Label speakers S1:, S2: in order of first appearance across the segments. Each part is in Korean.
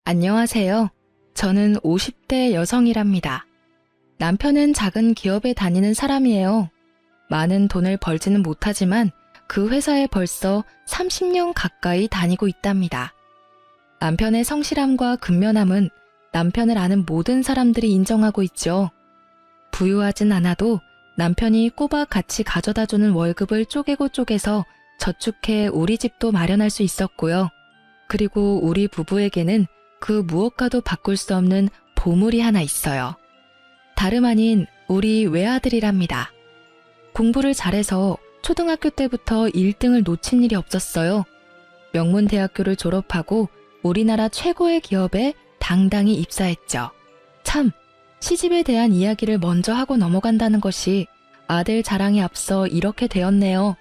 S1: 안녕하세요. 저는 50대 여성이랍니다. 남편은 작은 기업에 다니는 사람이에요. 많은 돈을 벌지는 못하지만 그 회사에 벌써 30년 가까이 다니고 있답니다. 남편의 성실함과 근면함은 남편을 아는 모든 사람들이 인정하고 있죠. 부유하진 않아도 남편이 꼬박 같이 가져다주는 월급을 쪼개고 쪼개서 저축해 우리 집도 마련할 수 있었고요. 그리고 우리 부부에게는 그 무엇과도 바꿀 수 없는 보물이 하나 있어요. 다름 아닌 우리 외아들이랍니다. 공부를 잘해서 초등학교 때부터 1등을 놓친 일이 없었어요. 명문대학교를 졸업하고 우리나라 최고의 기업에 당당히 입사했죠. 참, 시집에 대한 이야기를 먼저 하고 넘어간다는 것이 아들 자랑에 앞서 이렇게 되었네요.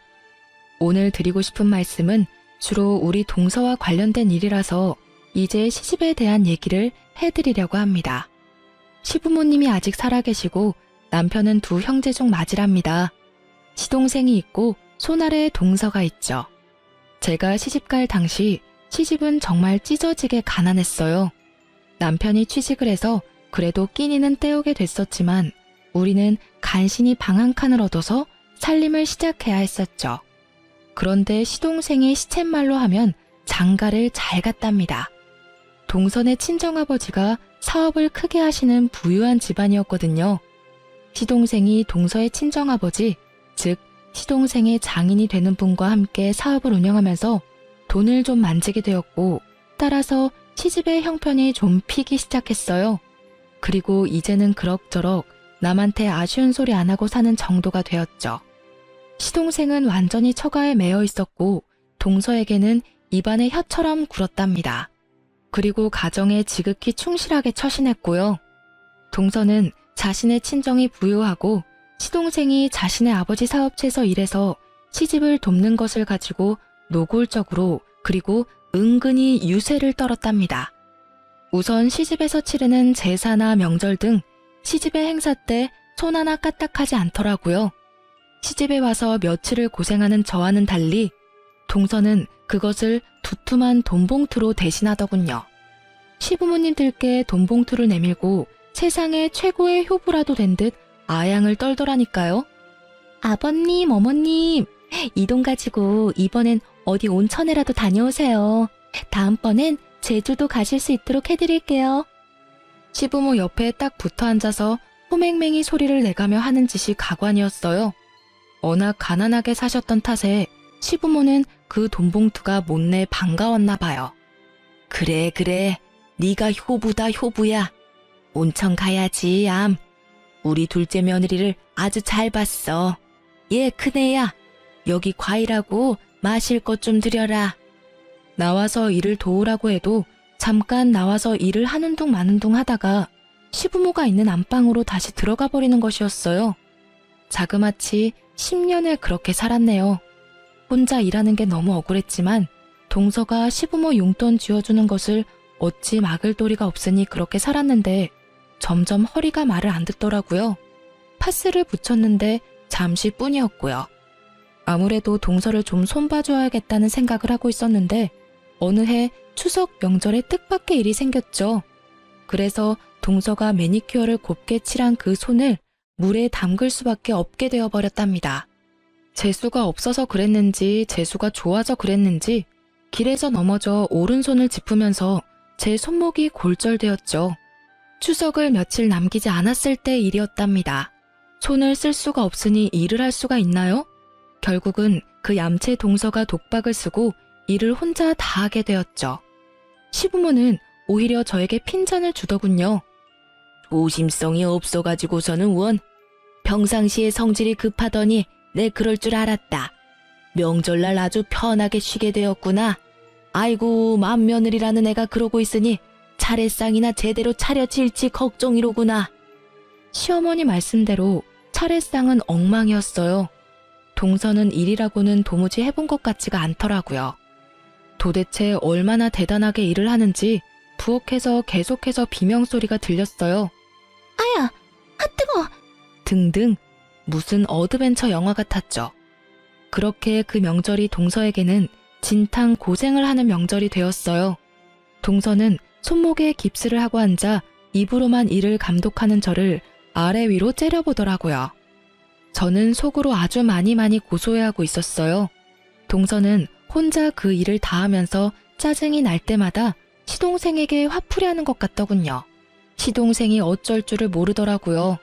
S1: 오늘 드리고 싶은 말씀은 주로 우리 동서와 관련된 일이라서 이제 시집에 대한 얘기를 해드리려고 합니다. 시부모님이 아직 살아계시고 남편은 두 형제 중 맞이랍니다. 시동생이 있고 손아래에 동서가 있죠. 제가 시집갈 당시 시집은 정말 찢어지게 가난했어요. 남편이 취직을 해서 그래도 끼니는 때우게 됐었지만 우리는 간신히 방 한 칸을 얻어서 살림을 시작해야 했었죠. 그런데 시동생이 시쳇말로 하면 장가를 잘 갔답니다. 동선의 친정아버지가 사업을 크게 하시는 부유한 집안이었거든요. 시동생이 동서의 친정아버지, 즉 시동생의 장인이 되는 분과 함께 사업을 운영하면서 돈을 좀 만지게 되었고 따라서 시집의 형편이 좀 피기 시작했어요. 그리고 이제는 그럭저럭 남한테 아쉬운 소리 안 하고 사는 정도가 되었죠. 시동생은 완전히 처가에 매여 있었고 동서에게는 입안에 혀처럼 굴었답니다. 그리고 가정에 지극히 충실하게 처신했고요. 동서는 자신의 친정이 부유하고 시동생이 자신의 아버지 사업체에서 일해서 시집을 돕는 것을 가지고 노골적으로 그리고 은근히 유세를 떨었답니다. 우선 시집에서 치르는 제사나 명절 등 시집의 행사 때 손 하나 까딱하지 않더라고요. 시집에 와서 며칠을 고생하는 저와는 달리 동서는 그것을 두툼한 돈봉투로 대신하더군요. 시부모님들께 돈봉투를 내밀고 세상의 최고의 효부라도 된 듯 아양을 떨더라니까요. 아버님, 어머님, 이 돈 가지고 이번엔 어디 온천에라도 다녀오세요. 다음번엔 제주도 가실 수 있도록 해드릴게요. 시부모 옆에 딱 붙어 앉아서 호맹맹이 소리를 내가며 하는 짓이 가관이었어요. 워낙 가난하게 사셨던 탓에 시부모는 그 돈봉투가 못내 반가웠나 봐요. 그래, 네가 효부다, 효부야. 온천 가야지, 암. 우리 둘째 며느리를 아주 잘 봤어. 얘 큰애야. 여기 과일하고 마실 것 좀 드려라. 나와서 일을 도우라고 해도 잠깐 나와서 일을 하는 둥 마는 둥 하다가 시부모가 있는 안방으로 다시 들어가 버리는 것이었어요. 자그마치 10년을 그렇게 살았네요. 혼자 일하는 게 너무 억울했지만 동서가 시부모 용돈 쥐어주는 것을 어찌 막을 도리가 없으니 그렇게 살았는데 점점 허리가 말을 안 듣더라고요. 파스를 붙였는데 잠시뿐이었고요. 아무래도 동서를 좀 손봐줘야겠다는 생각을 하고 있었는데 어느 해 추석 명절에 뜻밖의 일이 생겼죠. 그래서 동서가 매니큐어를 곱게 칠한 그 손을 물에 담글 수밖에 없게 되어버렸답니다. 재수가 없어서 그랬는지 재수가 좋아서 그랬는지 길에서 넘어져 오른손을 짚으면서 제 손목이 골절되었죠. 추석을 며칠 남기지 않았을 때 일이었답니다. 손을 쓸 수가 없으니 일을 할 수가 있나요? 결국은 그 얌체 동서가 독박을 쓰고 일을 혼자 다 하게 되었죠. 시부모는 오히려 저에게 핀잔을 주더군요. 조심성이 없어가지고서는 원. 평상시에 성질이 급하더니 내 그럴 줄 알았다. 명절날 아주 편하게 쉬게 되었구나. 아이고 맏며느리라는 애가 그러고 있으니 차례상이나 제대로 차려질지 걱정이로구나. 시어머니 말씀대로 차례상은 엉망이었어요. 동서는 일이라고는 도무지 해본 것 같지가 않더라고요. 도대체 얼마나 대단하게 일을 하는지 부엌에서 계속해서 비명소리가 들렸어요. 아야, 아 뜨거! 등등 무슨 어드벤처 영화 같았죠. 그렇게 그 명절이 동서에게는 진탕 고생을 하는 명절이 되었어요. 동서는 손목에 깁스를 하고 앉아 입으로만 일을 감독하는 저를 아래 위로 째려보더라고요. 저는 속으로 아주 많이 고소해하고 있었어요. 동서는 혼자 그 일을 다 하면서 짜증이 날 때마다 시동생에게 화풀이하는 것 같더군요. 시동생이 어쩔 줄을 모르더라고요.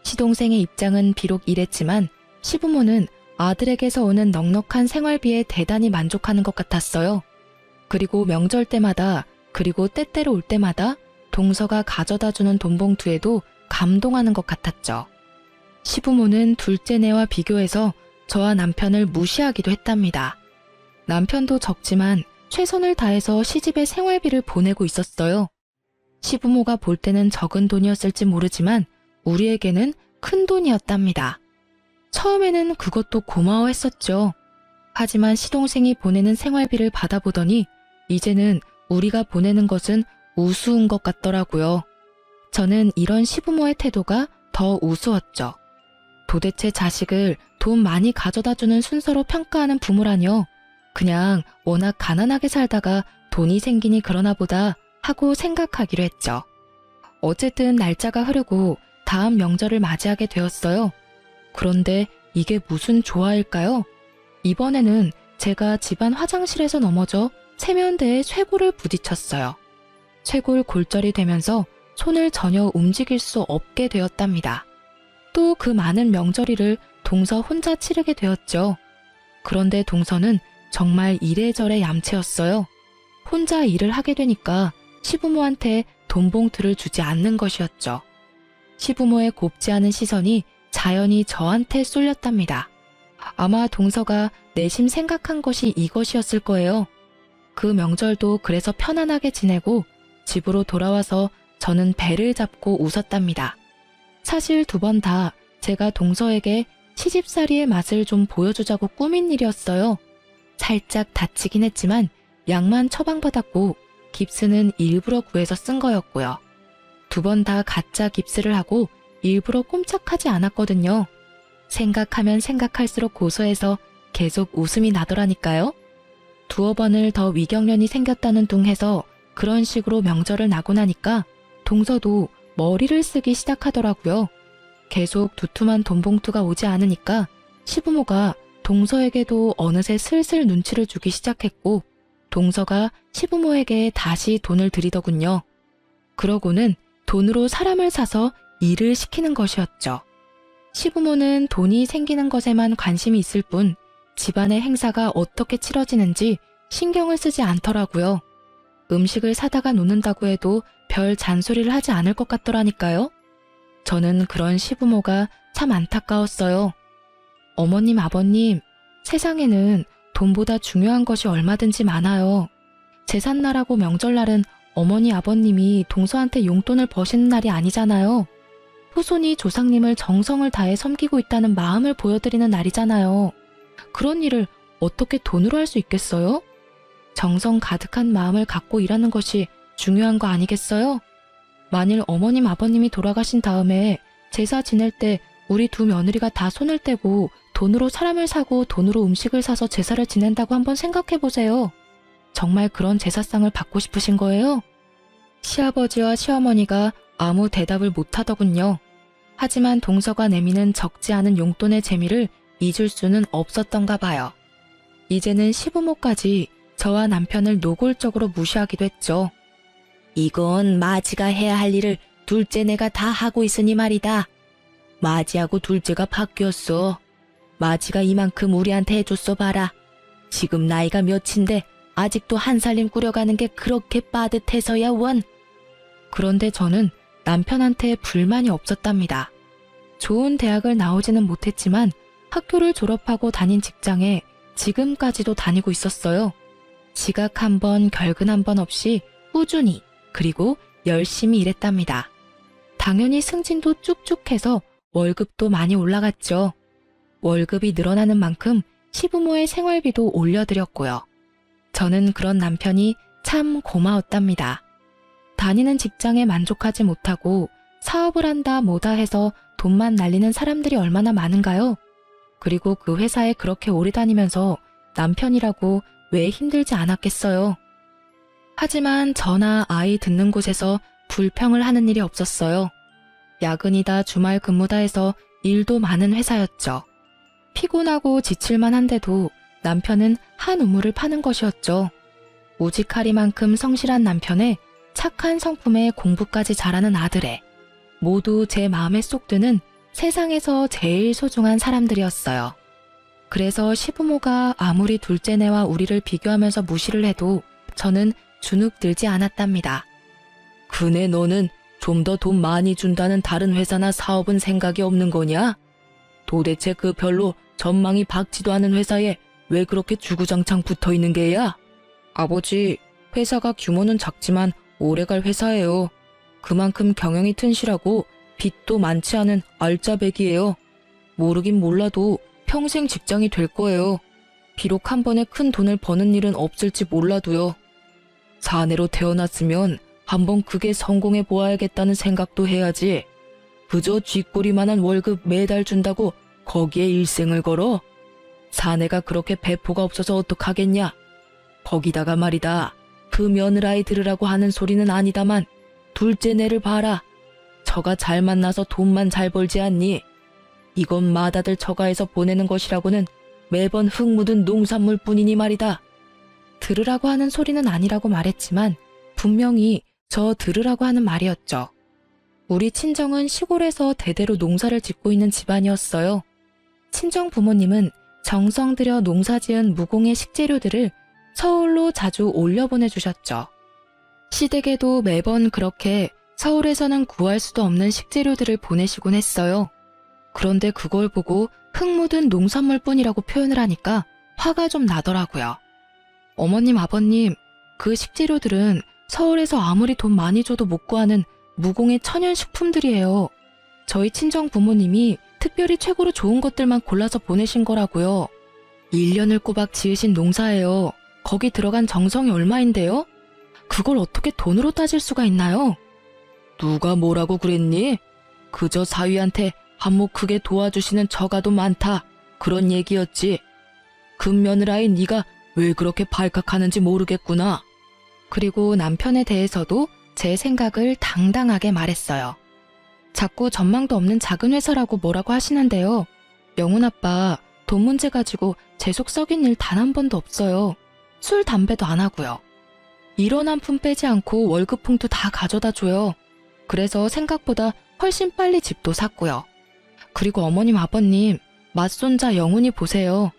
S1: 시동생의 입장은 비록 이랬지만 시부모는 아들에게서 오는 넉넉한 생활비에 대단히 만족하는 것 같았어요. 그리고 명절 때마다 그리고 때때로 올 때마다 동서가 가져다주는 돈봉투에도 감동하는 것 같았죠. 시부모는 둘째네와 비교해서 저와 남편을 무시하기도 했답니다. 남편도 적지만 최선을 다해서 시집의 생활비를 보내고 있었어요. 시부모가 볼 때는 적은 돈이었을지 모르지만 우리에게는 큰 돈이었답니다. 처음에는 그것도 고마워했었죠. 하지만 시동생이 보내는 생활비를 받아보더니 이제는 우리가 보내는 것은 우스운 것 같더라고요. 저는 이런 시부모의 태도가 더 우스웠죠. 도대체 자식을 돈 많이 가져다주는 순서로 평가하는 부모라뇨. 그냥 워낙 가난하게 살다가 돈이 생기니 그러나 보다 하고 생각하기로 했죠. 어쨌든 날짜가 흐르고 다음 명절을 맞이하게 되었어요. 그런데 이게 무슨 조화일까요? 이번에는 제가 집안 화장실에서 넘어져 세면대에 쇄골을 부딪혔어요. 쇄골 골절이 되면서 손을 전혀 움직일 수 없게 되었답니다. 또 그 많은 명절일을 동서 혼자 치르게 되었죠. 그런데 동서는 정말 이래저래 얌체였어요. 혼자 일을 하게 되니까 시부모한테 돈봉투를 주지 않는 것이었죠. 시부모의 곱지 않은 시선이 자연히 저한테 쏠렸답니다. 아마 동서가 내심 생각한 것이 이것이었을 거예요. 그 명절도 그래서 편안하게 지내고 집으로 돌아와서 저는 배를 잡고 웃었답니다. 사실 2번 다 제가 동서에게 시집살이의 맛을 좀 보여주자고 꾸민 일이었어요. 살짝 다치긴 했지만 약만 처방받았고 깁스는 일부러 구해서 쓴 거였고요. 2번 다 가짜 깁스를 하고 일부러 꼼짝하지 않았거든요. 생각하면 생각할수록 고소해서 계속 웃음이 나더라니까요. 2번을 더 위경련이 생겼다는 둥 해서 그런 식으로 명절을 나고 나니까 동서도 머리를 쓰기 시작하더라고요. 계속 두툼한 돈봉투가 오지 않으니까 시부모가 동서에게도 어느새 슬슬 눈치를 주기 시작했고 동서가 시부모에게 다시 돈을 드리더군요. 그러고는 돈으로 사람을 사서 일을 시키는 것이었죠. 시부모는 돈이 생기는 것에만 관심이 있을 뿐 집안의 행사가 어떻게 치러지는지 신경을 쓰지 않더라고요. 음식을 사다가 놓는다고 해도 별 잔소리를 하지 않을 것 같더라니까요. 저는 그런 시부모가 참 안타까웠어요. 어머님, 아버님, 세상에는 돈보다 중요한 것이 얼마든지 많아요. 제삿날하고 명절날은 어머니, 아버님이 동서한테 용돈을 버시는 날이 아니잖아요. 후손이 조상님을 정성을 다해 섬기고 있다는 마음을 보여드리는 날이잖아요. 그런 일을 어떻게 돈으로 할 수 있겠어요? 정성 가득한 마음을 갖고 일하는 것이 중요한 거 아니겠어요? 만일 어머님, 아버님이 돌아가신 다음에 제사 지낼 때 우리 2 며느리가 다 손을 떼고 돈으로 사람을 사고 돈으로 음식을 사서 제사를 지낸다고 한번 생각해 보세요. 정말 그런 제사상을 받고 싶으신 거예요? 시아버지와 시어머니가 아무 대답을 못하더군요. 하지만 동서가 내미는 적지 않은 용돈의 재미를 잊을 수는 없었던가 봐요. 이제는 시부모까지 저와 남편을 노골적으로 무시하기도 했죠. 이건 마지가 해야 할 일을 둘째네가 다 하고 있으니 말이다. 마지하고 둘째가 바뀌었어. 마지가 이만큼 우리한테 해줬어 봐라. 지금 나이가 몇인데 아직도 한 살림 꾸려가는 게 그렇게 빠듯해서야 원. 그런데 저는 남편한테 불만이 없었답니다. 좋은 대학을 나오지는 못했지만 학교를 졸업하고 다닌 직장에 지금까지도 다니고 있었어요. 지각 한 번, 결근 한 번 없이 꾸준히 그리고 열심히 일했답니다. 당연히 승진도 쭉쭉해서 월급도 많이 올라갔죠. 월급이 늘어나는 만큼 시부모의 생활비도 올려드렸고요. 저는 그런 남편이 참 고마웠답니다. 다니는 직장에 만족하지 못하고 사업을 한다 뭐다 해서 돈만 날리는 사람들이 얼마나 많은가요? 그리고 그 회사에 그렇게 오래 다니면서 남편이라고 왜 힘들지 않았겠어요? 하지만 저나 아이 듣는 곳에서 불평을 하는 일이 없었어요. 야근이다 주말 근무다 해서 일도 많은 회사였죠. 피곤하고 지칠만 한데도 남편은 한 우물을 파는 것이었죠. 우직하리만큼 성실한 남편에 착한 성품에 공부까지 잘하는 아들에 모두 제 마음에 쏙 드는 세상에서 제일 소중한 사람들이었어요. 그래서 시부모가 아무리 둘째네와 우리를 비교하면서 무시를 해도 저는 주눅 들지 않았답니다. 그네 너는 좀 더 돈 많이 준다는 다른 회사나 사업은 생각이 없는 거냐? 도대체 그 별로 전망이 밝지도 않은 회사에 왜 그렇게 주구장창 붙어 있는 게야? 아버지, 회사가 규모는 작지만 오래갈 회사예요. 그만큼 경영이 튼실하고 빚도 많지 않은 알짜배기예요. 모르긴 몰라도 평생 직장이 될 거예요. 비록 한 번에 큰 돈을 버는 일은 없을지 몰라도요. 사내로 태어났으면 한번 그게 성공해 보아야겠다는 생각도 해야지. 그저 쥐꼬리만한 월급 매달 준다고 거기에 일생을 걸어? 사내가 그렇게 배포가 없어서 어떡하겠냐? 거기다가 말이다. 그 며느라이 들으라고 하는 소리는 아니다만 둘째 내를 봐라. 처가 잘 만나서 돈만 잘 벌지 않니? 이건 맏아들 처가에서 보내는 것이라고는 매번 흙 묻은 농산물 뿐이니 말이다. 들으라고 하는 소리는 아니라고 말했지만 분명히 저 들으라고 하는 말이었죠. 우리 친정은 시골에서 대대로 농사를 짓고 있는 집안이었어요. 친정 부모님은 정성 들여 농사지은 무공의 식재료들을 서울로 자주 올려보내주셨죠. 시댁에도 매번 그렇게 서울에서는 구할 수도 없는 식재료들을 보내시곤 했어요. 그런데 그걸 보고 흙 묻은 농산물뿐이라고 표현을 하니까 화가 좀 나더라고요. 어머님, 아버님, 그 식재료들은 서울에서 아무리 돈 많이 줘도 못 구하는 무공의 천연식품들이에요. 저희 친정 부모님이 특별히 최고로 좋은 것들만 골라서 보내신 거라고요. 1년을 꼬박 지으신 농사예요. 거기 들어간 정성이 얼마인데요? 그걸 어떻게 돈으로 따질 수가 있나요? 누가 뭐라고 그랬니? 그저 사위한테 한몫 크게 도와주시는 처가도 많다. 그런 얘기였지. 금며느라이 네가 왜 그렇게 발칵하는지 모르겠구나. 그리고 남편에 대해서도 제 생각을 당당하게 말했어요. 자꾸 전망도 없는 작은 회사라고 뭐라고 하시는데요. 영훈 아빠 돈 문제 가지고 제 속 썩인 일 단 한 번도 없어요. 술, 담배도 안 하고요. 일원 한 푼 빼지 않고 월급 봉투 다 가져다 줘요. 그래서 생각보다 훨씬 빨리 집도 샀고요. 그리고 어머님, 아버님, 맏손자 영훈이 보세요.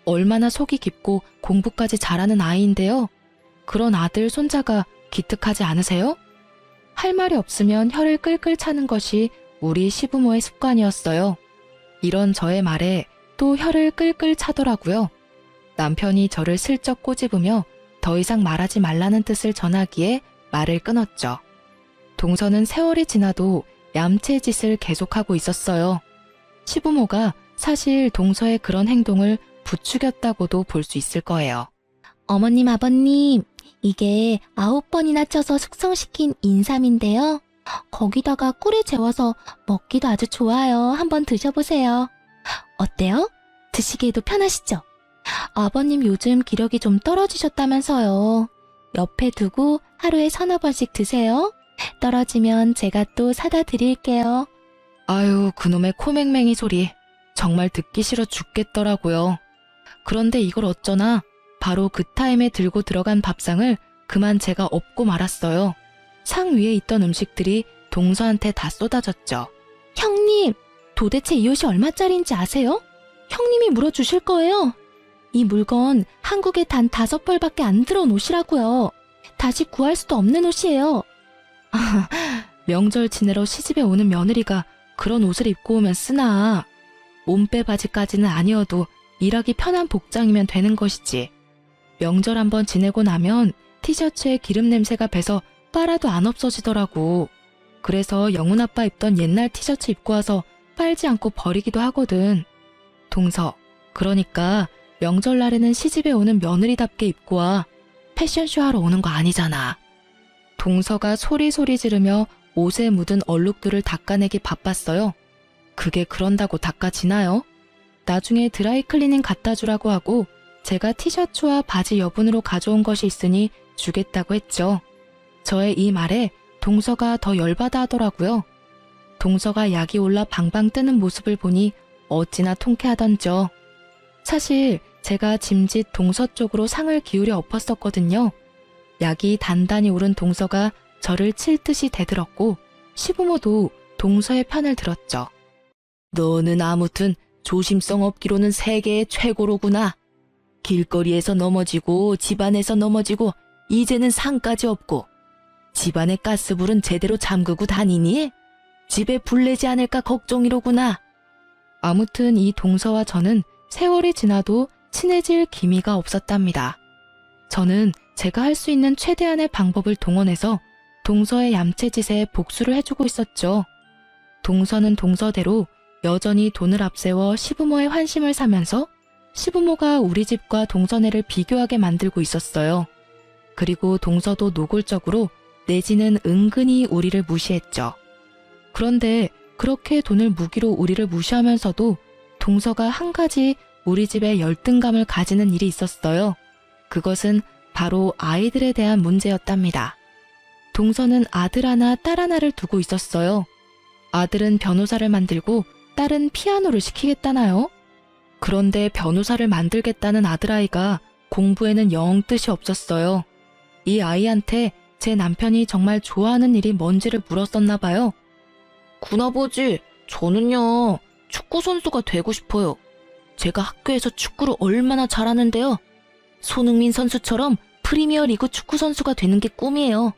S1: 얼마나 속이 깊고 공부까지 잘하는 아이인데요. 그런 아들, 손자가 기특하지 않으세요? 할 말이 없으면 혀를 끌끌 차는 것이 우리 시부모의 습관이었어요. 이런 저의 말에 또 혀를 끌끌 차더라고요. 남편이 저를 슬쩍 꼬집으며 더 이상 말하지 말라는 뜻을 전하기에 말을 끊었죠. 동서는 세월이 지나도 얌체 짓을 계속하고 있었어요. 시부모가 사실 동서의 그런 행동을 부추겼다고도 볼 수 있을 거예요.
S2: 어머님, 아버님, 이게 9번이나 쳐서 숙성시킨 인삼인데요. 거기다가 꿀을 재워서 먹기도 아주 좋아요. 한번 드셔보세요. 어때요? 드시기에도 편하시죠? 아버님 요즘 기력이 좀 떨어지셨다면서요. 옆에 두고 하루에 3-4번씩 드세요. 떨어지면 제가 또 사다 드릴게요.
S1: 아유, 그놈의 코맹맹이 소리. 정말 듣기 싫어 죽겠더라고요. 그런데 이걸 어쩌나 바로 그 타임에 들고 들어간 밥상을 그만 제가 엎고 말았어요. 상 위에 있던 음식들이 동서한테 다 쏟아졌죠.
S2: 형님, 도대체 이 옷이 얼마짜리인지 아세요? 형님이 물어주실 거예요. 이 물건 한국에 단 5벌밖에 안 들어온 옷이라고요. 다시 구할 수도 없는 옷이에요.
S1: 명절 지내러 시집에 오는 며느리가 그런 옷을 입고 오면 쓰나. 몸빼 바지까지는 아니어도 일하기 편한 복장이면 되는 것이지. 명절 한번 지내고 나면 티셔츠에 기름 냄새가 배서 빨아도 안 없어지더라고. 그래서 영훈 아빠 입던 옛날 티셔츠 입고 와서 빨지 않고 버리기도 하거든. 동서, 그러니까 명절날에는 시집에 오는 며느리답게 입고 와. 패션쇼 하러 오는 거 아니잖아. 동서가 소리소리 지르며 옷에 묻은 얼룩들을 닦아내기 바빴어요. 그게 그런다고 닦아지나요? 나중에 드라이클리닝 갖다 주라고 하고 제가 티셔츠와 바지 여분으로 가져온 것이 있으니 주겠다고 했죠. 저의 이 말에 동서가 더 열받아 하더라고요. 동서가 약이 올라 방방 뜨는 모습을 보니 어찌나 통쾌하던죠. 사실 제가 짐짓 동서 쪽으로 상을 기울여 엎었었거든요. 약이 단단히 오른 동서가 저를 칠 듯이 대들었고 시부모도 동서의 편을 들었죠. 너는 아무튼 조심성 없기로는 세계의 최고로구나. 길거리에서 넘어지고 집안에서 넘어지고 이제는 상까지 없고 집안의 가스불은 제대로 잠그고 다니니? 집에 불내지 않을까 걱정이로구나. 아무튼 이 동서와 저는 세월이 지나도 친해질 기미가 없었답니다. 저는 제가 할 수 있는 최대한의 방법을 동원해서 동서의 얌체짓에 복수를 해주고 있었죠. 동서는 동서대로 여전히 돈을 앞세워 시부모의 환심을 사면서 시부모가 우리 집과 동서네를 비교하게 만들고 있었어요. 그리고 동서도 노골적으로 내지는 은근히 우리를 무시했죠. 그런데 그렇게 돈을 무기로 우리를 무시하면서도 동서가 한 가지 우리 집에 열등감을 가지는 일이 있었어요. 그것은 바로 아이들에 대한 문제였답니다. 동서는 아들 하나, 딸 하나를 두고 있었어요. 아들은 변호사를 만들고 딸은 피아노를 시키겠다나요? 그런데 변호사를 만들겠다는 아들아이가 공부에는 영 뜻이 없었어요. 이 아이한테 제 남편이 정말 좋아하는 일이 뭔지를 물었었나 봐요. 군아버지, 저는요, 축구선수가 되고 싶어요. 제가 학교에서 축구를 얼마나 잘하는데요. 손흥민 선수처럼 프리미어리그 축구선수가 되는 게 꿈이에요.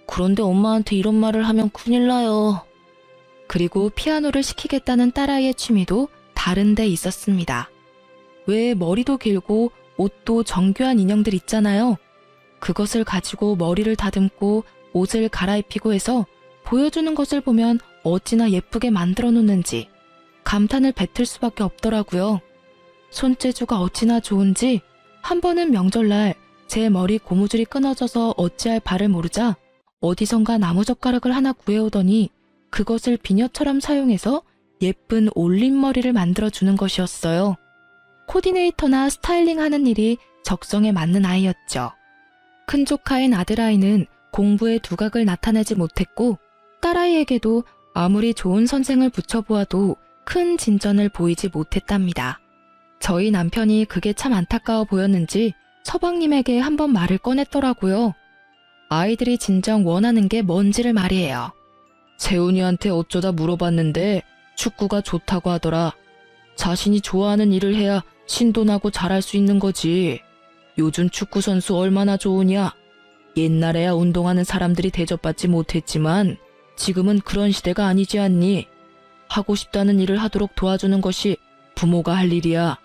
S1: 그런데 엄마한테 이런 말을 하면 큰일 나요. 그리고 피아노를 시키겠다는 딸아이의 취미도 다른 데 있었습니다. 왜 머리도 길고 옷도 정교한 인형들 있잖아요. 그것을 가지고 머리를 다듬고 옷을 갈아입히고 해서 보여주는 것을 보면 어찌나 예쁘게 만들어 놓는지 감탄을 뱉을 수밖에 없더라고요. 손재주가 어찌나 좋은지 한 번은 명절날 제 머리 고무줄이 끊어져서 어찌할 바를 모르자 어디선가 나무젓가락을 하나 구해오더니 그것을 비녀처럼 사용해서 예쁜 올림머리를 만들어주는 것이었어요. 코디네이터나 스타일링하는 일이 적성에 맞는 아이였죠. 큰 조카인 아들아이는 공부의 두각을 나타내지 못했고 딸아이에게도 아무리 좋은 선생을 붙여보아도 큰 진전을 보이지 못했답니다. 저희 남편이 그게 참 안타까워 보였는지 서방님에게 한번 말을 꺼냈더라고요. 아이들이 진정 원하는 게 뭔지를 말이에요. 세훈이한테 어쩌다 물어봤는데 축구가 좋다고 하더라. 자신이 좋아하는 일을 해야 신도나고 잘할 수 있는 거지. 요즘 축구 선수 얼마나 좋으냐. 옛날에야 운동하는 사람들이 대접받지 못했지만 지금은 그런 시대가 아니지 않니? 하고 싶다는 일을 하도록 도와주는 것이 부모가 할 일이야.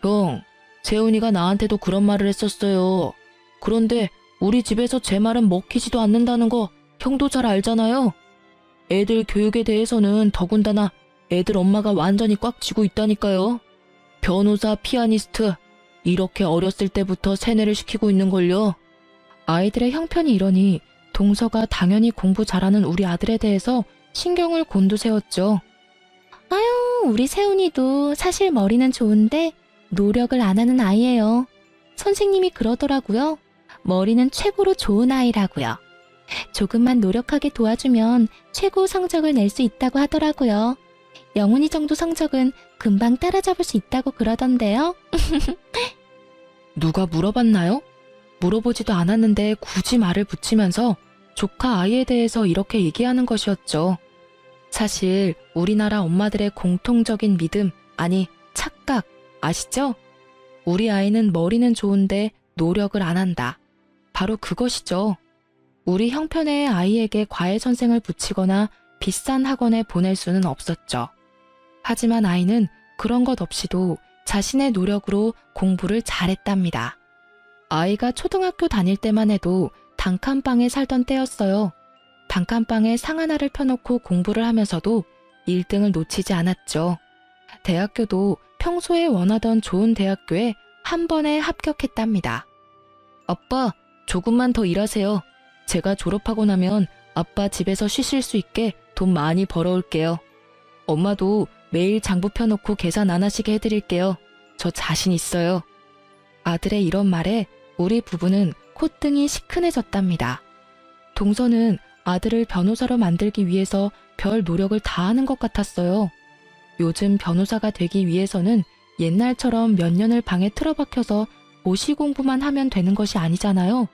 S1: 형, 세훈이가 나한테도 그런 말을 했었어요. 그런데 우리 집에서 제 말은 먹히지도 않는다는 거 형도 잘 알잖아요. 애들 교육에 대해서는 더군다나 애들 엄마가 완전히 꽉 쥐고 있다니까요. 변호사, 피아니스트 이렇게 어렸을 때부터 세뇌를 시키고 있는걸요. 아이들의 형편이 이러니 동서가 당연히 공부 잘하는 우리 아들에 대해서 신경을 곤두세웠죠.
S2: 아유, 우리 세훈이도 사실 머리는 좋은데 노력을 안 하는 아이예요. 선생님이 그러더라고요. 머리는 최고로 좋은 아이라고요. 조금만 노력하게 도와주면 최고 성적을 낼 수 있다고 하더라고요. 영훈이 정도 성적은 금방 따라잡을 수 있다고 그러던데요.
S1: 누가 물어봤나요? 물어보지도 않았는데 굳이 말을 붙이면서 조카 아이에 대해서 이렇게 얘기하는 것이었죠. 사실 우리나라 엄마들의 공통적인 믿음, 아니 착각 아시죠? 우리 아이는 머리는 좋은데 노력을 안 한다. 바로 그것이죠. 우리 형편의 아이에게 과외 선생을 붙이거나 비싼 학원에 보낼 수는 없었죠. 하지만 아이는 그런 것 없이도 자신의 노력으로 공부를 잘했답니다. 아이가 초등학교 다닐 때만 해도 단칸방에 살던 때였어요. 단칸방에 상 하나를 펴놓고 공부를 하면서도 1등을 놓치지 않았죠. 대학교도 평소에 원하던 좋은 대학교에 한 번에 합격했답니다. 아빠, 조금만 더 일하세요. 제가 졸업하고 나면 아빠 집에서 쉬실 수 있게 돈 많이 벌어올게요. 엄마도 매일 장부 펴놓고 계산 안 하시게 해드릴게요. 저 자신 있어요. 아들의 이런 말에 우리 부부는 콧등이 시큰해졌답니다. 동서는 아들을 변호사로 만들기 위해서 별 노력을 다하는 것 같았어요. 요즘 변호사가 되기 위해서는 옛날처럼 몇 년을 방에 틀어박혀서 고시 공부만 하면 되는 것이 아니잖아요.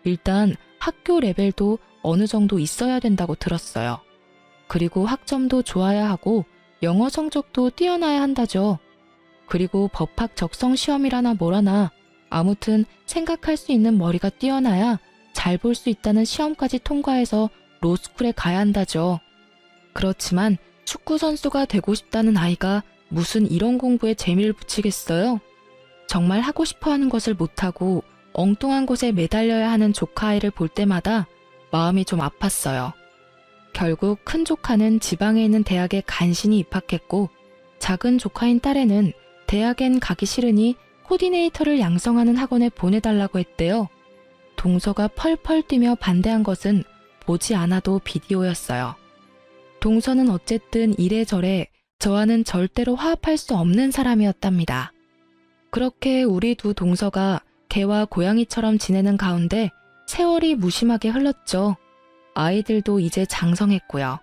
S1: 일단 학교 레벨도 어느 정도 있어야 된다고 들었어요. 그리고 학점도 좋아야 하고 영어 성적도 뛰어나야 한다죠. 그리고 법학 적성 시험이라나 뭐라나 아무튼 생각할 수 있는 머리가 뛰어나야 잘 볼 수 있다는 시험까지 통과해서 로스쿨에 가야 한다죠. 그렇지만 축구 선수가 되고 싶다는 아이가 무슨 이런 공부에 재미를 붙이겠어요? 정말 하고 싶어 하는 것을 못하고 엉뚱한 곳에 매달려야 하는 조카 아이를 볼 때마다 마음이 좀 아팠어요. 결국 큰 조카는 지방에 있는 대학에 간신히 입학했고 작은 조카인 딸애는 대학엔 가기 싫으니 코디네이터를 양성하는 학원에 보내달라고 했대요. 동서가 펄펄 뛰며 반대한 것은 보지 않아도 비디오였어요. 동서는 어쨌든 이래저래 저와는 절대로 화합할 수 없는 사람이었답니다. 그렇게 우리 두 동서가 개와 고양이처럼 지내는 가운데 세월이 무심하게 흘렀죠. 아이들도 이제 장성했고요.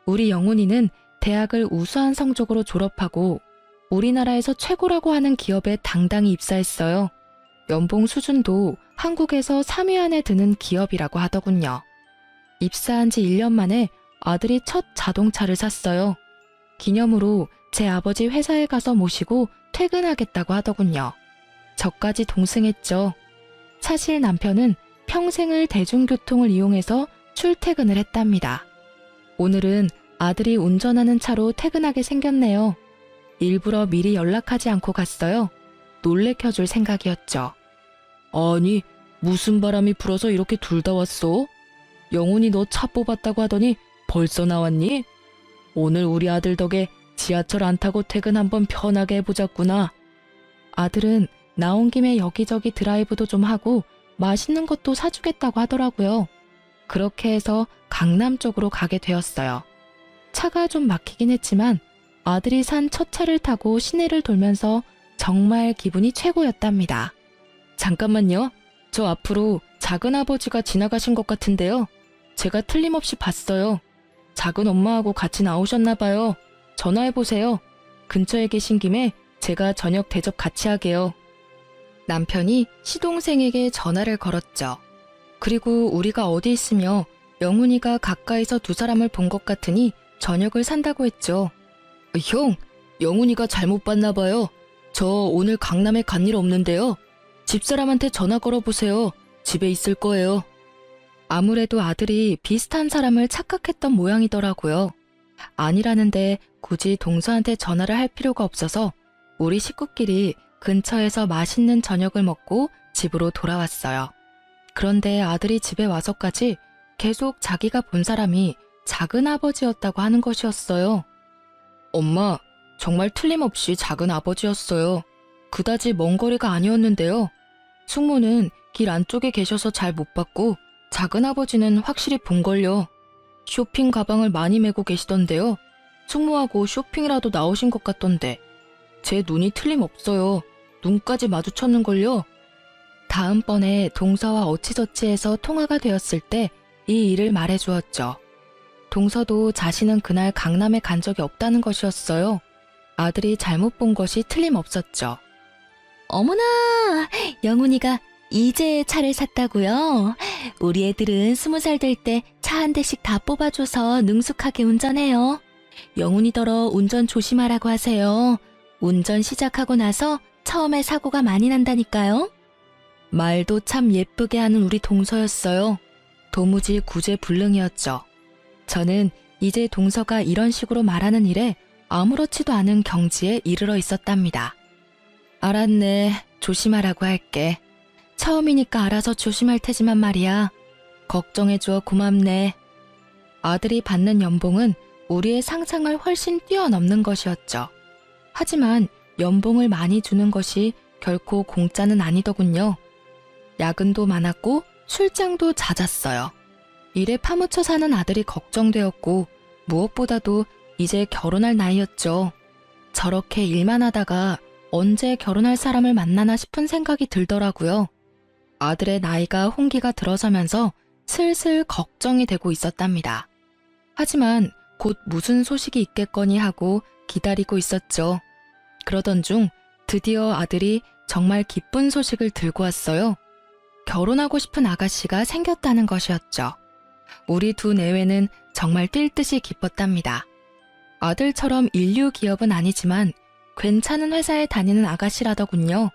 S1: 우리 영훈이는 대학을 우수한 성적으로 졸업하고 우리나라에서 최고라고 하는 기업에 당당히 입사했어요. 연봉 수준도 한국에서 3위 안에 드는 기업이라고 하더군요. 입사한 지 1년 만에 아들이 첫 자동차를 샀어요. 기념으로 제 아버지 회사에 가서 모시고 퇴근하겠다고 하더군요. 저까지 동승했죠. 사실 남편은 평생을 대중교통을 이용해서 출퇴근을 했답니다. 오늘은 아들이 운전하는 차로 퇴근하게 생겼네요. 일부러 미리 연락하지 않고 갔어요. 놀래켜줄 생각이었죠. 아니, 무슨 바람이 불어서 이렇게 둘 다 왔어? 영훈이 너 차 뽑았다고 하더니 벌써 나왔니? 오늘 우리 아들 덕에 지하철 안 타고 퇴근 한번 편하게 해보자꾸나. 아들은 나온 김에 여기저기 드라이브도 좀 하고 맛있는 것도 사주겠다고 하더라고요. 그렇게 해서 강남 쪽으로 가게 되었어요. 차가 좀 막히긴 했지만 아들이 산 첫 차를 타고 시내를 돌면서 정말 기분이 최고였답니다. 잠깐만요. 저 앞으로 작은아버지가 지나가신 것 같은데요. 제가 틀림없이 봤어요. 작은 엄마하고 같이 나오셨나 봐요. 전화해보세요. 근처에 계신 김에 제가 저녁 대접 같이 하게요. 남편이 시동생에게 전화를 걸었죠. 그리고 우리가 어디 있으며 영훈이가 가까이서 두 사람을 본 것 같으니 저녁을 산다고 했죠. 형, 영훈이가 잘못 봤나 봐요. 저 오늘 강남에 간 일 없는데요. 집사람한테 전화 걸어보세요. 집에 있을 거예요. 아무래도 아들이 비슷한 사람을 착각했던 모양이더라고요. 아니라는데 굳이 동서한테 전화를 할 필요가 없어서 우리 식구끼리 근처에서 맛있는 저녁을 먹고 집으로 돌아왔어요. 그런데 아들이 집에 와서까지 계속 자기가 본 사람이 작은아버지였다고 하는 것이었어요. 엄마, 정말 틀림없이 작은아버지였어요. 그다지 먼 거리가 아니었는데요. 숙모는 길 안쪽에 계셔서 잘 못 봤고 작은아버지는 확실히 본걸요. 쇼핑 가방을 많이 메고 계시던데요. 숙모하고 쇼핑이라도 나오신 것 같던데 제 눈이 틀림없어요. 눈까지 마주쳤는걸요. 다음번에 동서와 어치저치해서 통화가 되었을 때 이 일을 말해주었죠. 동서도 자신은 그날 강남에 간 적이 없다는 것이었어요. 아들이 잘못 본 것이 틀림없었죠.
S2: 어머나, 영훈이가 이제 차를 샀다고요? 우리 애들은 20살 될 때 차 한 대씩 다 뽑아줘서 능숙하게 운전해요. 영훈이더러 운전 조심하라고 하세요. 운전 시작하고 나서 처음에 사고가 많이 난다니까요.
S1: 말도 참 예쁘게 하는 우리 동서였어요. 도무지 구제불능이었죠. 저는 이제 동서가 이런 식으로 말하는 일에 아무렇지도 않은 경지에 이르러 있었답니다. 알았네. 조심하라고 할게. 처음이니까 알아서 조심할 테지만 말이야. 걱정해줘 고맙네. 아들이 받는 연봉은 우리의 상상을 훨씬 뛰어넘는 것이었죠. 하지만 연봉을 많이 주는 것이 결코 공짜는 아니더군요. 야근도 많았고 출장도 잦았어요. 일에 파묻혀 사는 아들이 걱정되었고 무엇보다도 이제 결혼할 나이였죠. 저렇게 일만 하다가 언제 결혼할 사람을 만나나 싶은 생각이 들더라고요. 아들의 나이가 홍기가 들어서면서 슬슬 걱정이 되고 있었답니다. 하지만 곧 무슨 소식이 있겠거니 하고 기다리고 있었죠. 그러던 중 드디어 아들이 정말 기쁜 소식을 들고 왔어요. 결혼하고 싶은 아가씨가 생겼다는 것이었죠. 우리 두 내외는 정말 뛸 듯이 기뻤답니다. 아들처럼 인류 기업은 아니지만 괜찮은 회사에 다니는 아가씨라더군요.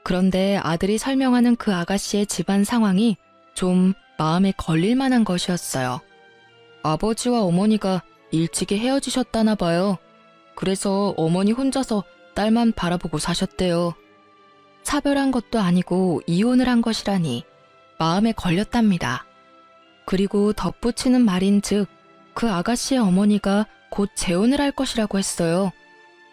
S1: 그런데 아들이 설명하는 그 아가씨의 집안 상황이 좀 마음에 걸릴 만한 것이었어요. 아버지와 어머니가 일찍이 헤어지셨다나 봐요. 그래서 어머니 혼자서 딸만 바라보고 사셨대요. 사별한 것도 아니고 이혼을 한 것이라니 마음에 걸렸답니다. 그리고 덧붙이는 말인즉 그 아가씨의 어머니가 곧 재혼을 할 것이라고 했어요.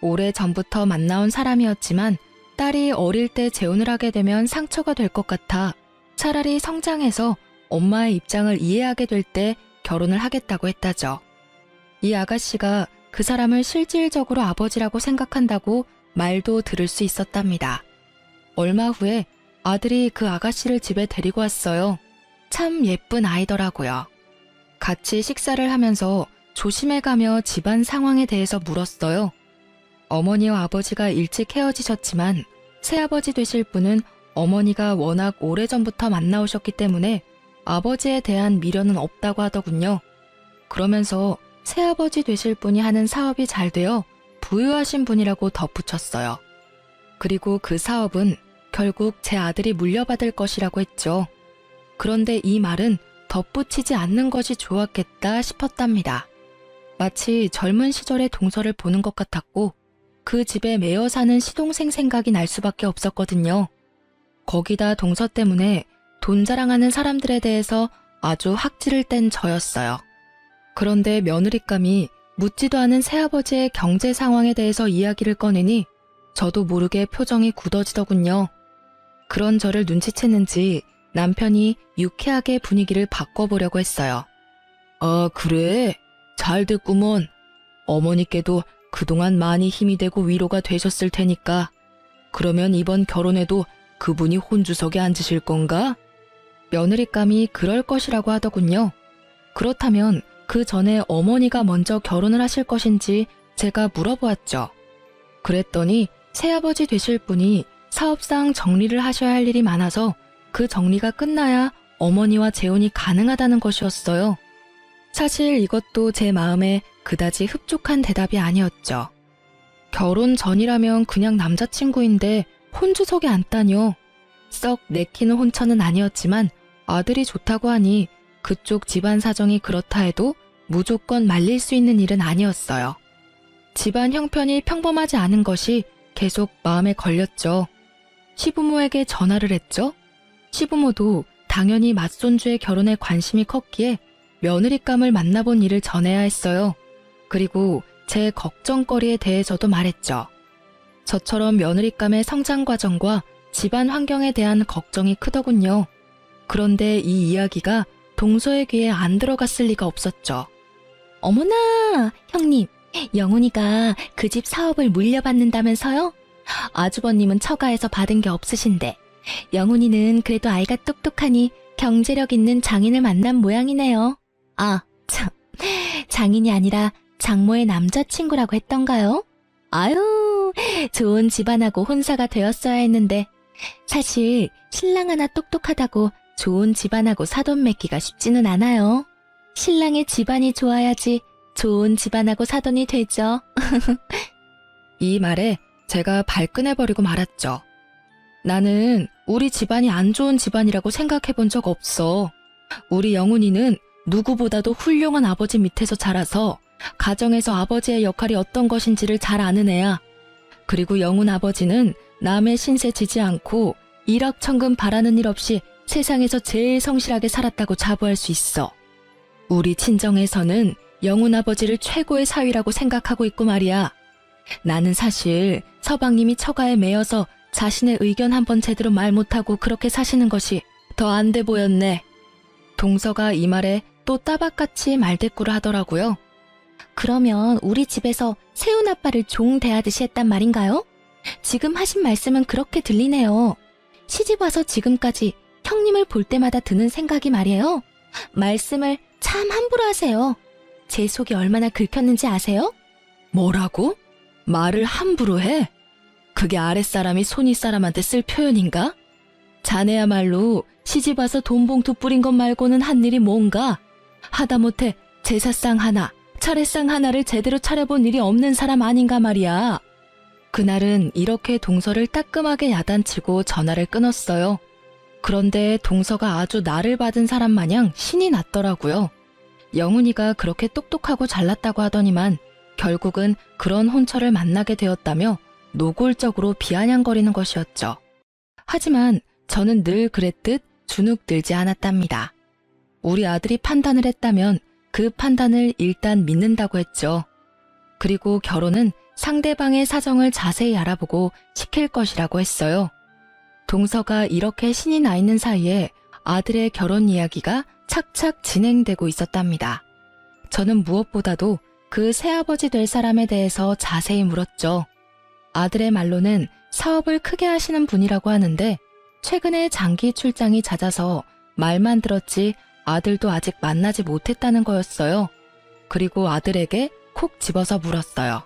S1: 오래전부터 만나온 사람이었지만 딸이 어릴 때 재혼을 하게 되면 상처가 될 것 같아 차라리 성장해서 엄마의 입장을 이해하게 될 때 결혼을 하겠다고 했다죠. 이 아가씨가 그 사람을 실질적으로 아버지라고 생각한다고 말도 들을 수 있었답니다. 얼마 후에 아들이 그 아가씨를 집에 데리고 왔어요. 참 예쁜 아이더라고요. 같이 식사를 하면서 조심해가며 집안 상황에 대해서 물었어요. 어머니와 아버지가 일찍 헤어지셨지만 새아버지 되실 분은 어머니가 워낙 오래전부터 만나오셨기 때문에 아버지에 대한 미련은 없다고 하더군요. 그러면서 새아버지 되실 분이 하는 사업이 잘 되어 부유하신 분이라고 덧붙였어요. 그리고 그 사업은 결국 제 아들이 물려받을 것이라고 했죠. 그런데 이 말은 덧붙이지 않는 것이 좋았겠다 싶었답니다. 마치 젊은 시절의 동서를 보는 것 같았고 그 집에 매여 사는 시동생 생각이 날 수밖에 없었거든요. 거기다 동서 때문에 돈 자랑하는 사람들에 대해서 아주 학지를 뗀 저였어요. 그런데 며느리감이 묻지도 않은 새아버지의 경제 상황에 대해서 이야기를 꺼내니 저도 모르게 표정이 굳어지더군요. 그런 저를 눈치챘는지 남편이 유쾌하게 분위기를 바꿔보려고 했어요. 아, 그래? 잘 됐구먼. 어머니께도 그동안 많이 힘이 되고 위로가 되셨을 테니까. 그러면 이번 결혼에도 그분이 혼주석에 앉으실 건가? 며느리감이 그럴 것이라고 하더군요. 그렇다면 그 전에 어머니가 먼저 결혼을 하실 것인지 제가 물어보았죠. 그랬더니 새아버지 되실 분이 사업상 정리를 하셔야 할 일이 많아서 그 정리가 끝나야 어머니와 재혼이 가능하다는 것이었어요. 사실 이것도 제 마음에 그다지 흡족한 대답이 아니었죠. 결혼 전이라면 그냥 남자친구인데 혼주석에 앉다뇨. 썩 내키는 혼처는 아니었지만 아들이 좋다고 하니 그쪽 집안 사정이 그렇다 해도 무조건 말릴 수 있는 일은 아니었어요. 집안 형편이 평범하지 않은 것이 계속 마음에 걸렸죠. 시부모에게 전화를 했죠. 시부모도 당연히 맏손주의 결혼에 관심이 컸기에 며느리감을 만나본 일을 전해야 했어요. 그리고 제 걱정거리에 대해서도 말했죠. 저처럼 며느리감의 성장 과정과 집안 환경에 대한 걱정이 크더군요. 그런데 이 이야기가 동서의 귀에 안 들어갔을 리가 없었죠.
S2: 어머나, 형님, 영훈이가 그 집 사업을 물려받는다면서요? 아주버님은 처가에서 받은 게 없으신데 영훈이는 그래도 아이가 똑똑하니 경제력 있는 장인을 만난 모양이네요. 아, 참, 장인이 아니라 장모의 남자친구라고 했던가요? 아유, 좋은 집안하고 혼사가 되었어야 했는데 사실 신랑 하나 똑똑하다고 좋은 집안하고 사돈 맺기가 쉽지는 않아요. 신랑의 집안이 좋아야지 좋은 집안하고 사돈이 되죠.
S1: 이 말에 제가 발끈해버리고 말았죠. 나는 우리 집안이 안 좋은 집안이라고 생각해 본 적 없어. 우리 영훈이는 누구보다도 훌륭한 아버지 밑에서 자라서 가정에서 아버지의 역할이 어떤 것인지를 잘 아는 애야. 그리고 영훈 아버지는 남의 신세 지지 않고 일확천금 바라는 일 없이 세상에서 제일 성실하게 살았다고 자부할 수 있어. 우리 친정에서는 영훈 아버지를 최고의 사위라고 생각하고 있고 말이야. 나는 사실 서방님이 처가에 매여서 자신의 의견 한번 제대로 말 못하고 그렇게 사시는 것이 더 안 돼 보였네. 동서가 이 말에 또 따박같이 말대꾸를 하더라고요.
S2: 그러면 우리 집에서 세훈 아빠를 종 대하듯이 했단 말인가요? 지금 하신 말씀은 그렇게 들리네요. 시집 와서 지금까지 형님을 볼 때마다 드는 생각이 말이에요. 말씀을 참 함부로 하세요. 제 속이 얼마나 긁혔는지 아세요?
S1: 뭐라고? 말을 함부로 해? 그게 아랫사람이 손윗사람한테 쓸 표현인가? 자네야말로 시집와서 돈 봉투 뿌린 것 말고는 한 일이 뭔가? 하다못해 제사상 하나, 차례상 하나를 제대로 차려본 일이 없는 사람 아닌가 말이야. 그날은 이렇게 동서를 따끔하게 야단치고 전화를 끊었어요. 그런데 동서가 아주 나를 받은 사람 마냥 신이 났더라고요. 영훈이가 그렇게 똑똑하고 잘났다고 하더니만 결국은 그런 혼처를 만나게 되었다며 노골적으로 비아냥거리는 것이었죠. 하지만 저는 늘 그랬듯 주눅들지 않았답니다. 우리 아들이 판단을 했다면 그 판단을 일단 믿는다고 했죠. 그리고 결혼은 상대방의 사정을 자세히 알아보고 시킬 것이라고 했어요. 동서가 이렇게 신이 나 있는 사이에 아들의 결혼 이야기가 착착 진행되고 있었답니다. 저는 무엇보다도 그 새아버지 될 사람에 대해서 자세히 물었죠. 아들의 말로는 사업을 크게 하시는 분이라고 하는데 최근에 장기 출장이 잦아서 말만 들었지 아들도 아직 만나지 못했다는 거였어요. 그리고 아들에게 콕 집어서 물었어요.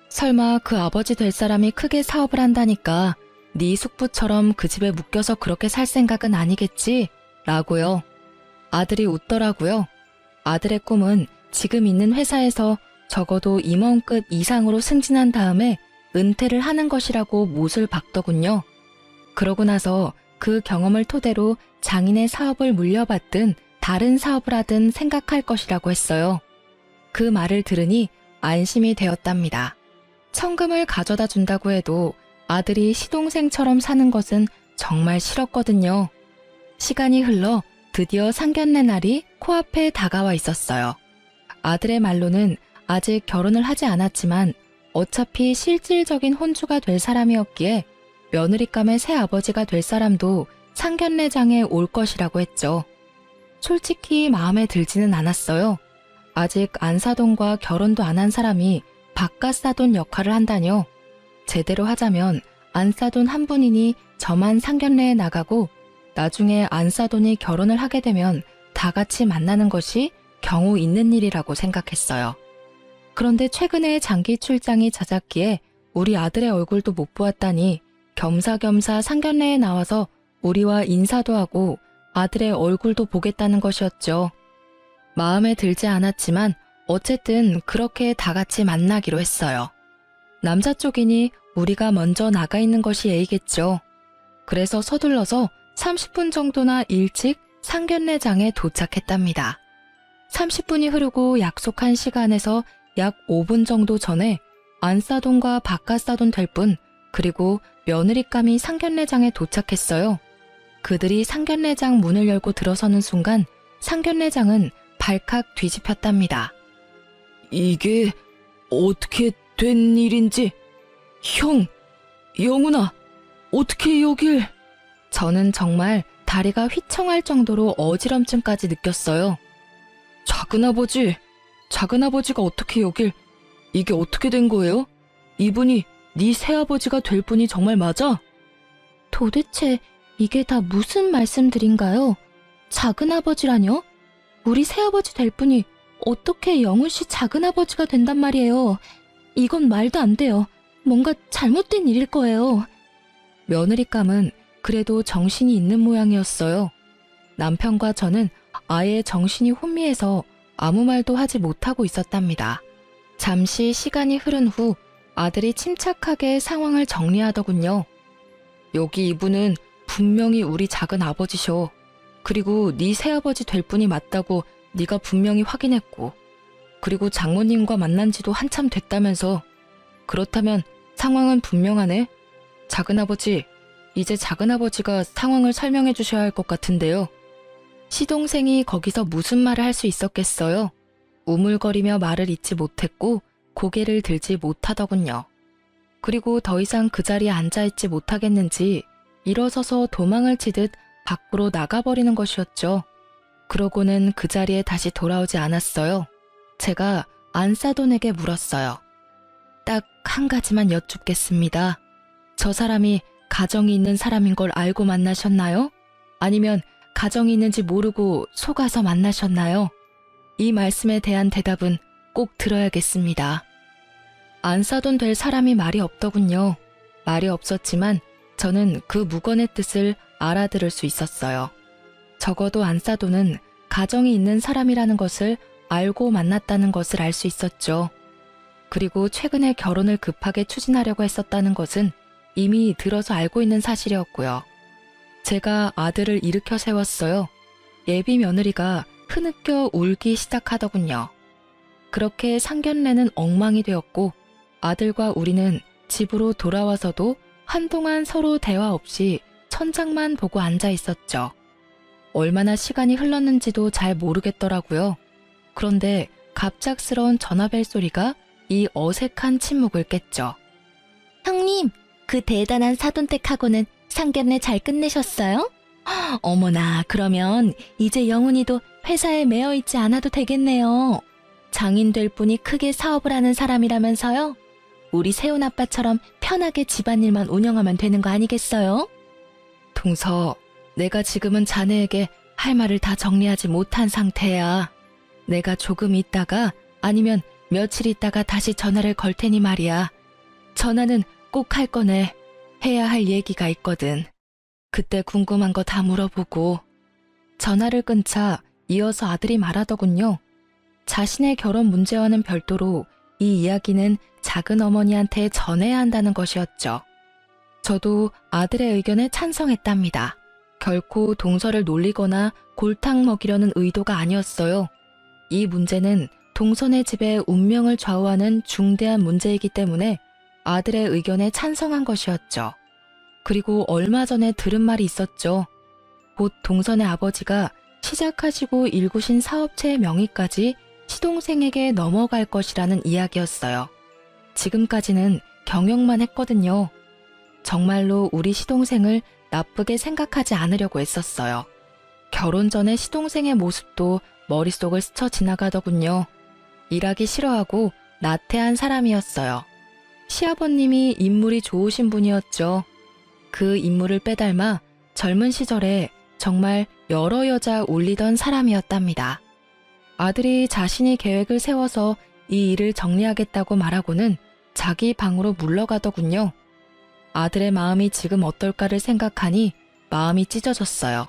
S1: 설마 그 아버지 될 사람이 크게 사업을 한다니까 네 숙부처럼 그 집에 묶여서 그렇게 살 생각은 아니겠지? 라고요. 아들이 웃더라고요. 아들의 꿈은 지금 있는 회사에서 적어도 임원급 이상으로 승진한 다음에 은퇴를 하는 것이라고 못을 박더군요. 그러고 나서 그 경험을 토대로 장인의 사업을 물려받든 다른 사업을 하든 생각할 것이라고 했어요. 그 말을 들으니 안심이 되었답니다. 천금을 가져다 준다고 해도 아들이 시동생처럼 사는 것은 정말 싫었거든요. 시간이 흘러 드디어 상견례 날이 코앞에 다가와 있었어요. 아들의 말로는 아직 결혼을 하지 않았지만 어차피 실질적인 혼주가 될 사람이었기에 며느리감의 새아버지가 될 사람도 상견례장에 올 것이라고 했죠. 솔직히 마음에 들지는 않았어요. 아직 안사돈과 결혼도 안 한 사람이 바깥사돈 역할을 한다뇨. 제대로 하자면 안사돈 한 분이니 저만 상견례에 나가고 나중에 안사돈이 결혼을 하게 되면 다 같이 만나는 것이 경우 있는 일이라고 생각했어요. 그런데 최근에 장기 출장이 잦았기에 우리 아들의 얼굴도 못 보았다니 겸사겸사 상견례에 나와서 우리와 인사도 하고 아들의 얼굴도 보겠다는 것이었죠. 마음에 들지 않았지만 어쨌든 그렇게 다 같이 만나기로 했어요. 남자 쪽이니 우리가 먼저 나가 있는 것이 예의겠죠. 그래서 서둘러서 30분 정도나 일찍 상견례장에 도착했답니다. 30분이 흐르고 약속한 시간에서 약 5분 정도 전에 안사돈과 바깥사돈 될 분, 그리고 며느리감이 상견례장에 도착했어요. 그들이 상견례장 문을 열고 들어서는 순간 상견례장은 발칵 뒤집혔답니다. 이게 어떻게 된 일인지. 형, 영훈아, 어떻게 여길. 저는 정말 다리가 휘청할 정도로 어지럼증까지 느꼈어요. 작은아버지가 어떻게 여길. 이게 어떻게 된 거예요? 이분이 네 새아버지가 될 분이 정말 맞아?
S2: 도대체 이게 다 무슨 말씀들인가요? 작은아버지라뇨? 우리 새아버지 될 분이 어떻게 영훈 씨 작은아버지가 된단 말이에요. 이건 말도 안 돼요. 뭔가 잘못된 일일 거예요.
S1: 며느리감은 그래도 정신이 있는 모양이었어요. 남편과 저는 아예 정신이 혼미해서 아무 말도 하지 못하고 있었답니다. 잠시 시간이 흐른 후 아들이 침착하게 상황을 정리하더군요. 여기 이분은 분명히 우리 작은 아버지셔. 그리고 네 새아버지 될 분이 맞다고 네가 분명히 확인했고, 그리고 장모님과 만난 지도 한참 됐다면서. 그렇다면 상황은 분명하네. 작은아버지, 이제 작은아버지가 상황을 설명해 주셔야 할 것 같은데요. 시동생이 거기서 무슨 말을 할 수 있었겠어요? 우물거리며 말을 잇지 못했고 고개를 들지 못하더군요. 그리고 더 이상 그 자리에 앉아있지 못하겠는지 일어서서 도망을 치듯 밖으로 나가버리는 것이었죠. 그러고는 그 자리에 다시 돌아오지 않았어요. 제가 안사돈에게 물었어요. 딱 한 가지만 여쭙겠습니다. 저 사람이 가정이 있는 사람인 걸 알고 만나셨나요? 아니면 가정이 있는지 모르고 속아서 만나셨나요? 이 말씀에 대한 대답은 꼭 들어야겠습니다. 안 싸돈 될 사람이 말이 없더군요. 말이 없었지만 저는 그 묵언의 뜻을 알아들을 수 있었어요. 적어도 안 싸돈은 가정이 있는 사람이라는 것을 알고 만났다는 것을 알 수 있었죠. 그리고 최근에 결혼을 급하게 추진하려고 했었다는 것은 이미 들어서 알고 있는 사실이었고요. 제가 아들을 일으켜 세웠어요. 예비 며느리가 흐느껴 울기 시작하더군요. 그렇게 상견례는 엉망이 되었고 아들과 우리는 집으로 돌아와서도 한동안 서로 대화 없이 천장만 보고 앉아 있었죠. 얼마나 시간이 흘렀는지도 잘 모르겠더라고요. 그런데 갑작스러운 전화벨 소리가 이 어색한 침묵을 깼죠.
S2: 형님, 그 대단한 사돈댁하고는 상견례 잘 끝내셨어요? 어머나, 그러면 이제 영훈이도 회사에 매여 있지 않아도 되겠네요. 장인 될 분이 크게 사업을 하는 사람이라면서요? 우리 세훈 아빠처럼 편하게 집안일만 운영하면 되는 거 아니겠어요?
S1: 동서, 내가 지금은 자네에게 할 말을 다 정리하지 못한 상태야. 내가 조금 있다가 아니면 며칠 있다가 다시 전화를 걸 테니 말이야. 전화는 꼭 할 거네. 해야 할 얘기가 있거든. 그때 궁금한 거 다 물어보고. 전화를 끊자 이어서 아들이 말하더군요. 자신의 결혼 문제와는 별도로 이 이야기는 작은 어머니한테 전해야 한다는 것이었죠. 저도 아들의 의견에 찬성했답니다. 결코 동서를 놀리거나 골탕 먹이려는 의도가 아니었어요. 이 문제는 동선의 집의 운명을 좌우하는 중대한 문제이기 때문에 아들의 의견에 찬성한 것이었죠. 그리고 얼마 전에 들은 말이 있었죠. 곧 동선의 아버지가 시작하시고 일구신 사업체의 명의까지 시동생에게 넘어갈 것이라는 이야기였어요. 지금까지는 경영만 했거든요. 정말로 우리 시동생을 나쁘게 생각하지 않으려고 했었어요. 결혼 전에 시동생의 모습도 머릿속을 스쳐 지나가더군요. 일하기 싫어하고 나태한 사람이었어요. 시아버님이 인물이 좋으신 분이었죠. 그 인물을 빼닮아 젊은 시절에 정말 여러 여자 올리던 사람이었답니다. 아들이 자신이 계획을 세워서 이 일을 정리하겠다고 말하고는 자기 방으로 물러가더군요. 아들의 마음이 지금 어떨까를 생각하니 마음이 찢어졌어요.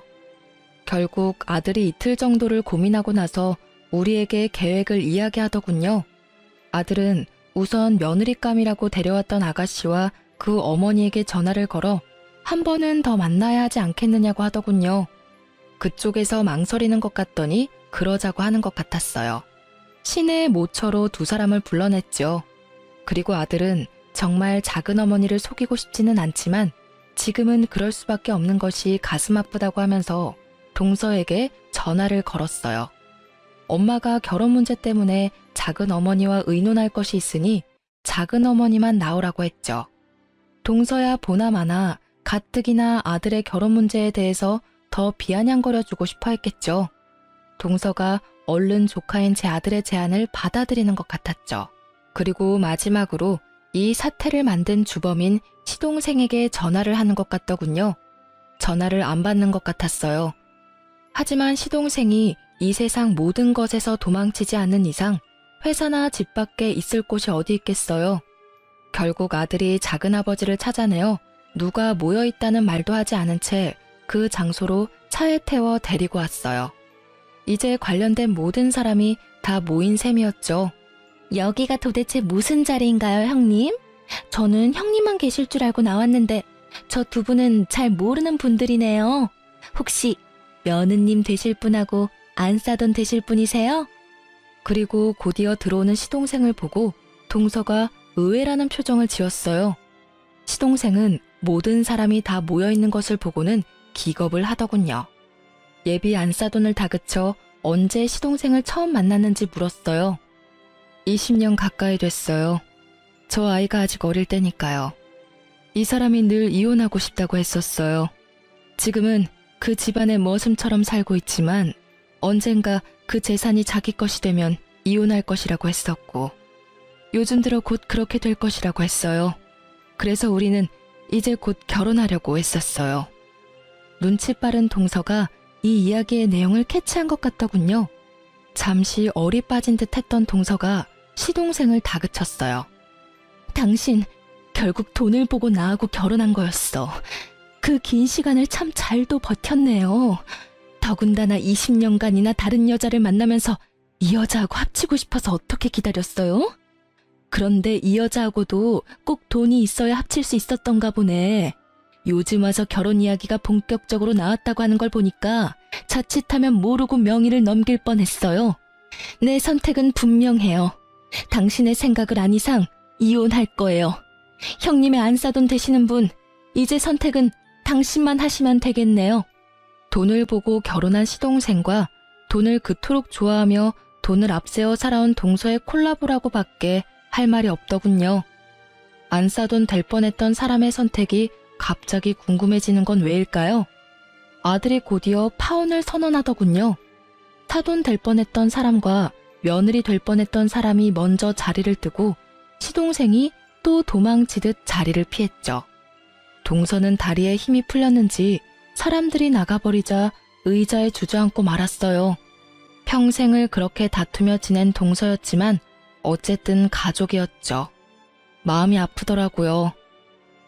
S1: 결국 아들이 이틀 정도를 고민하고 나서 우리에게 계획을 이야기하더군요. 아들은 우선 며느리감이라고 데려왔던 아가씨와 그 어머니에게 전화를 걸어 한 번은 더 만나야 하지 않겠느냐고 하더군요. 그쪽에서 망설이는 것 같더니 그러자고 하는 것 같았어요. 시내의 모처로 두 사람을 불러냈죠. 그리고 아들은 정말 작은 어머니를 속이고 싶지는 않지만 지금은 그럴 수밖에 없는 것이 가슴 아프다고 하면서 동서에게 전화를 걸었어요. 엄마가 결혼 문제 때문에 작은 어머니와 의논할 것이 있으니 작은 어머니만 나오라고 했죠. 동서야 보나마나 가뜩이나 아들의 결혼 문제에 대해서 더 비아냥거려주고 싶어 했겠죠. 동서가 얼른 조카인 제 아들의 제안을 받아들이는 것 같았죠. 그리고 마지막으로 이 사태를 만든 주범인 시동생에게 전화를 하는 것 같더군요. 전화를 안 받는 것 같았어요. 하지만 시동생이 이 세상 모든 것에서 도망치지 않는 이상 회사나 집 밖에 있을 곳이 어디 있겠어요. 결국 아들이 작은아버지를 찾아내어 누가 모여있다는 말도 하지 않은 채 그 장소로 차에 태워 데리고 왔어요. 이제 관련된 모든 사람이 다 모인 셈이었죠.
S2: 여기가 도대체 무슨 자리인가요, 형님? 저는 형님만 계실 줄 알고 나왔는데 저 두 분은 잘 모르는 분들이네요. 혹시 며느님 되실 분하고 안싸돈 되실 분이세요?
S1: 그리고 곧이어 들어오는 시동생을 보고 동서가 의외라는 표정을 지었어요. 시동생은 모든 사람이 다 모여있는 것을 보고는 기겁을 하더군요. 예비 안싸돈을 다그쳐 언제 시동생을 처음 만났는지 물었어요. 20년 가까이 됐어요. 저 아이가 아직 어릴 때니까요. 이 사람이 늘 이혼하고 싶다고 했었어요. 지금은 그 집안의 머슴처럼 살고 있지만 언젠가 그 재산이 자기 것이 되면 이혼할 것이라고 했었고 요즘 들어 곧 그렇게 될 것이라고 했어요. 그래서 우리는 이제 곧 결혼하려고 했었어요. 눈치 빠른 동서가 이 이야기의 내용을 캐치한 것 같더군요. 잠시 얼이 빠진 듯 했던 동서가 시동생을 다그쳤어요.
S2: 당신 결국 돈을 보고 나하고 결혼한 거였어. 그 긴 시간을 참 잘도 버텼네요. 더군다나 20년간이나 다른 여자를 만나면서 이 여자하고 합치고 싶어서 어떻게 기다렸어요? 그런데 이 여자하고도 꼭 돈이 있어야 합칠 수 있었던가 보네. 요즘 와서 결혼 이야기가 본격적으로 나왔다고 하는 걸 보니까 자칫하면 모르고 명의를 넘길 뻔했어요. 내 선택은 분명해요. 당신의 생각을 안 이상 이혼할 거예요. 형님의 안싸돈 되시는 분, 이제 선택은 당신만 하시면 되겠네요.
S1: 돈을 보고 결혼한 시동생과 돈을 그토록 좋아하며 돈을 앞세워 살아온 동서의 콜라보라고 밖에 할 말이 없더군요. 안싸돈 될 뻔했던 사람의 선택이 갑자기 궁금해지는 건 왜일까요? 아들이 곧이어 파혼을 선언하더군요. 사돈 될 뻔했던 사람과 며느리 될 뻔했던 사람이 먼저 자리를 뜨고 시동생이 또 도망치듯 자리를 피했죠. 동서는 다리에 힘이 풀렸는지 사람들이 나가버리자 의자에 주저앉고 말았어요. 평생을 그렇게 다투며 지낸 동서였지만 어쨌든 가족이었죠. 마음이 아프더라고요.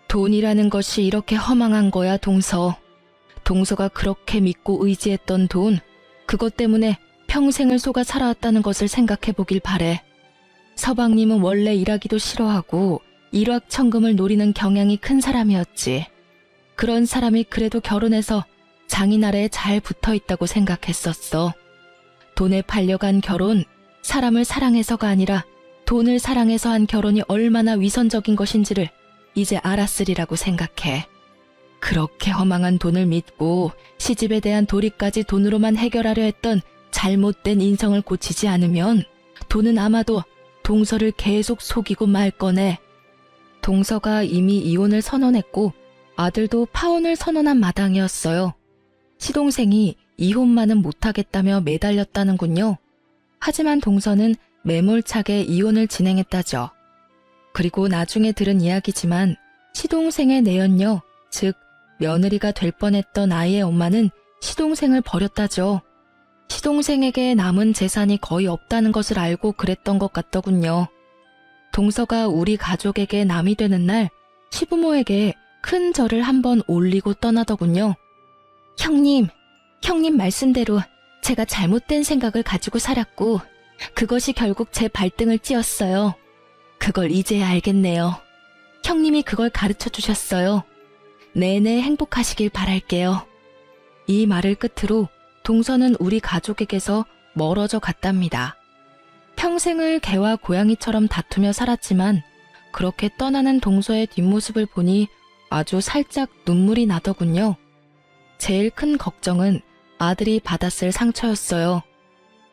S1: 돈이라는 것이 이렇게 허망한 거야, 동서. 동서가 그렇게 믿고 의지했던 돈, 그것 때문에 평생을 속아 살아왔다는 것을 생각해보길 바래. 서방님은 원래 일하기도 싫어하고 일확천금을 노리는 경향이 큰 사람이었지. 그런 사람이 그래도 결혼해서 장인 아래에 잘 붙어있다고 생각했었어. 돈에 팔려간 결혼, 사람을 사랑해서가 아니라 돈을 사랑해서 한 결혼이 얼마나 위선적인 것인지를 이제 알았으리라고 생각해. 그렇게 허망한 돈을 믿고 시집에 대한 도리까지 돈으로만 해결하려 했던 잘못된 인성을 고치지 않으면 돈은 아마도 동서를 계속 속이고 말 거네. 동서가 이미 이혼을 선언했고 아들도 파혼을 선언한 마당이었어요. 시동생이 이혼만은 못하겠다며 매달렸다는군요. 하지만 동서는 매몰차게 이혼을 진행했다죠. 그리고 나중에 들은 이야기지만 시동생의 내연녀, 즉 며느리가 될 뻔했던 아이의 엄마는 시동생을 버렸다죠. 시동생에게 남은 재산이 거의 없다는 것을 알고 그랬던 것 같더군요. 동서가 우리 가족에게 남이 되는 날 시부모에게 큰 절을 한번 올리고 떠나더군요. 형님 말씀대로 제가 잘못된 생각을 가지고 살았고 그것이 결국 제 발등을 찧었어요. 그걸 이제야 알겠네요. 형님이 그걸 가르쳐 주셨어요. 내내 행복하시길 바랄게요. 이 말을 끝으로 동서는 우리 가족에게서 멀어져 갔답니다. 평생을 개와 고양이처럼 다투며 살았지만 그렇게 떠나는 동서의 뒷모습을 보니 아주 살짝 눈물이 나더군요. 제일 큰 걱정은 아들이 받았을 상처였어요.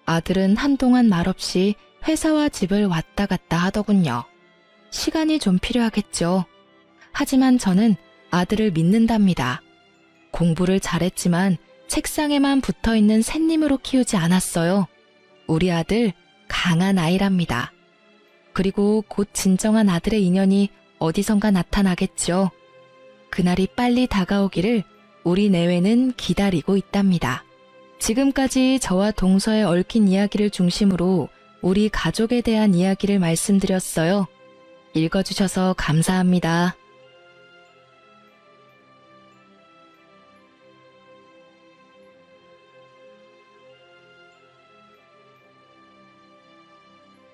S1: 아들은 한동안 말없이 회사와 집을 왔다 갔다 하더군요. 시간이 좀 필요하겠죠. 하지만 저는 아들을 믿는답니다. 공부를 잘했지만 책상에만 붙어있는 샌님으로 키우지 않았어요. 우리 아들 강한 아이랍니다. 그리고 곧 진정한 아들의 인연이 어디선가 나타나겠죠. 그날이 빨리 다가오기를 우리 내외는 기다리고 있답니다. 지금까지 저와 동서의 얽힌 이야기를 중심으로 우리 가족에 대한 이야기를 말씀드렸어요. 읽어주셔서 감사합니다.